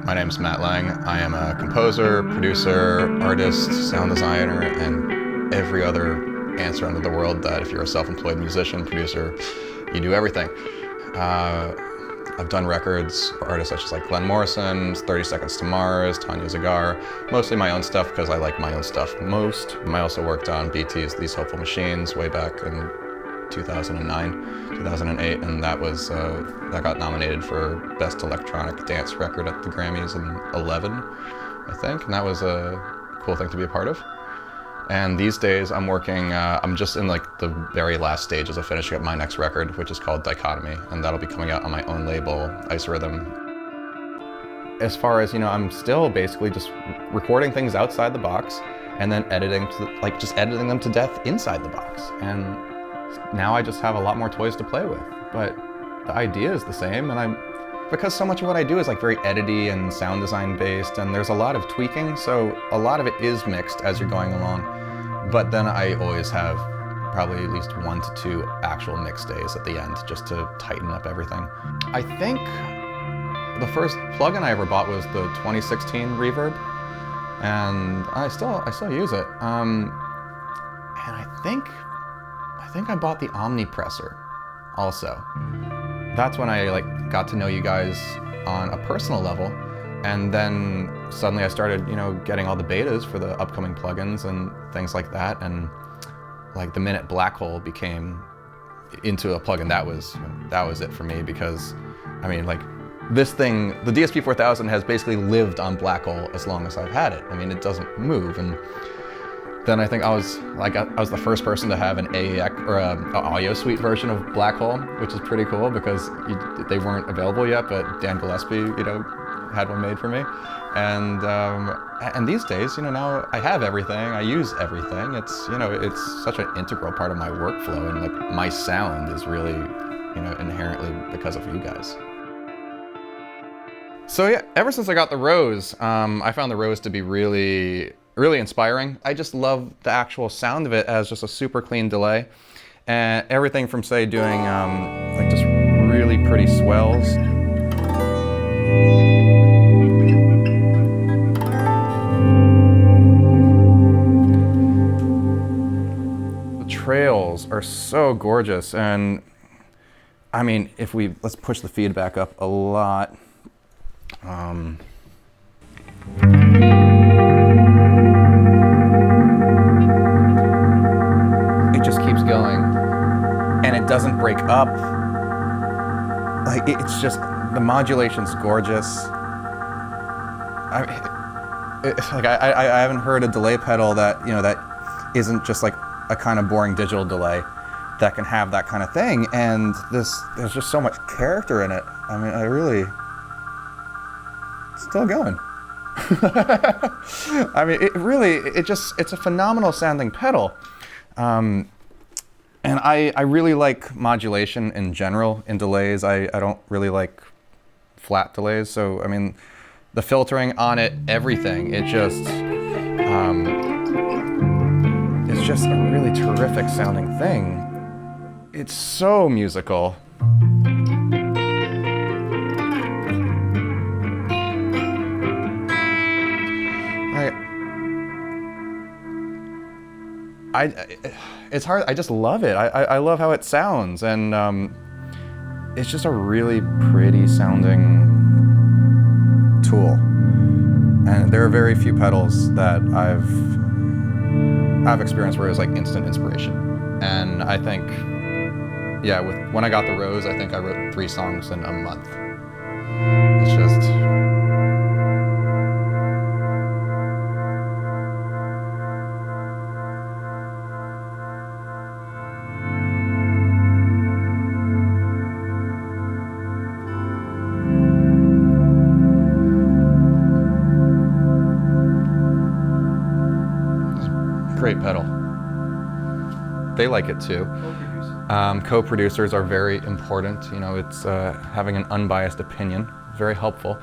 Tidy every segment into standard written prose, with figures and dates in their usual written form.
My name is Matt Lange. I am a composer, producer, artist, sound designer, and every other answer under the world that if you're a self-employed musician, producer, you do everything. I've done records for artists such as like Glenn Morrison, 30 Seconds to Mars, Tanya Zagar, mostly my own stuff because I like my own stuff most. I also worked on BT's These Hopeful Machines way back in 2009, 2008, and that got nominated for Best Electronic Dance Record at the Grammys in 11, I think, and that was a cool thing to be a part of. And these days I'm working, I'm just in like the very last stages of finishing up my next record, which is called Dichotomy, and that'll be coming out on my own label, Ice Rhythm. As far as, I'm still basically just recording things outside the box and then editing them to death inside the box. And now I just have a lot more toys to play with, but the idea is the same, and because so much of what I do is like very edity and sound design based, and there's a lot of tweaking, so a lot of it is mixed as you're going along. But then I always have probably at least 1 to 2 actual mix days at the end just to tighten up everything. I think the first plugin I ever bought was the 2016 Reverb, and I still use it. And I think I bought the Omnipressor also. That's when I got to know you guys on a personal level, and then suddenly I started, getting all the betas for the upcoming plugins and things like that, and the minute Blackhole became into a plugin, that was it for me, because this thing, the DSP 4000 has basically lived on Blackhole as long as I've had it. It doesn't move, and then I think I was the first person to have an AEX or an audio suite version of Blackhole, which is pretty cool because they weren't available yet, but Dan Gillespie, had one made for me. And these days, now I have everything, I use everything. It's such an integral part of my workflow, and my sound is really, inherently because of you guys. So yeah, ever since I got the Rose, I found the Rose to be really inspiring. I just love the actual sound of it as just a super clean delay, and everything from say doing just really pretty swells. The trails are so gorgeous, and let's push the feedback up a lot. It just keeps going, and it doesn't break up. It's just, the modulation's gorgeous. I haven't heard a delay pedal that that isn't just like a kind of boring digital delay that can have that kind of thing. And there's just so much character in it. It's still going. It's a phenomenal sounding pedal. And I really like modulation in general in delays. I don't really like flat delays. So, the filtering on it, everything, it's just a really terrific sounding thing. It's so musical. It's hard. I just love it. I love how it sounds, and it's just a really pretty sounding tool. And there are very few pedals that I've experienced where it was like instant inspiration. And I think, when I got the Rose, I think I wrote 3 songs in a month. It's just. Great pedal. They like it too. Co-producers are very important. It's having an unbiased opinion, very helpful.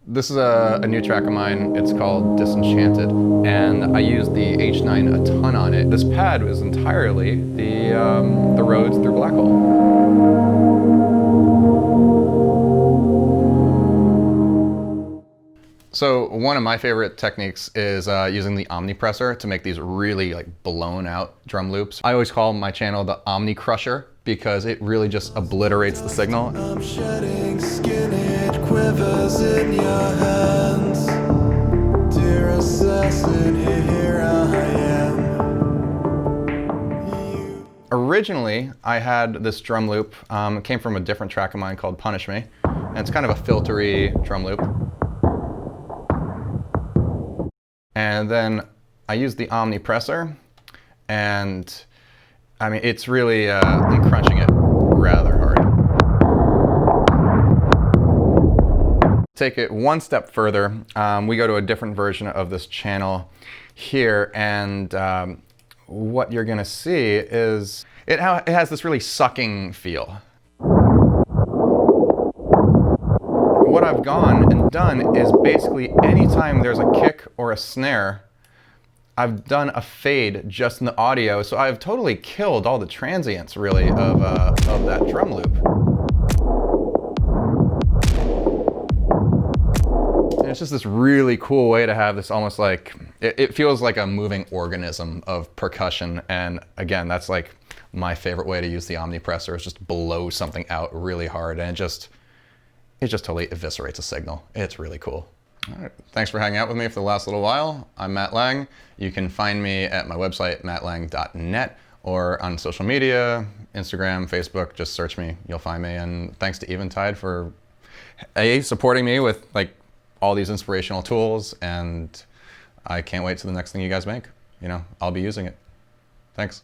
This is a new track of mine. It's called Disenchanted, and I used the H9 a ton on it. This pad was entirely the roads through Blackhole. So one of my favorite techniques is using the Omnipressor to make these really like blown out drum loops. I always call my channel the Omni Crusher because it really just obliterates the signal. I'm shedding skin, it quivers in your hands. Dear assassin, here I am. Originally, I had this drum loop. It came from a different track of mine called Punish Me. And it's kind of a filtery drum loop. And then I used the Omnipressor, and I mean, it's really, I'm crunching it rather hard. Take it one step further, we go to a different version of this channel here, and what you're gonna see is it has this really sucking feel. What I've gone and done is basically anytime there's a kick or a snare, I've done a fade just in the audio, so I've totally killed all the transients really of that drum loop. And it's just this really cool way to have this almost like, it feels like a moving organism of percussion, and again, that's like my favorite way to use the Omnipressor, is just blow something out really hard, and it just totally eviscerates a signal. It's really cool. All right, thanks for hanging out with me for the last little while. I'm Matt Lange. You can find me at my website, mattlange.net, or on social media, Instagram, Facebook, just search me, you'll find me. And thanks to Eventide for supporting me with like all these inspirational tools, and I can't wait to the next thing you guys make. You know, I'll be using it. Thanks.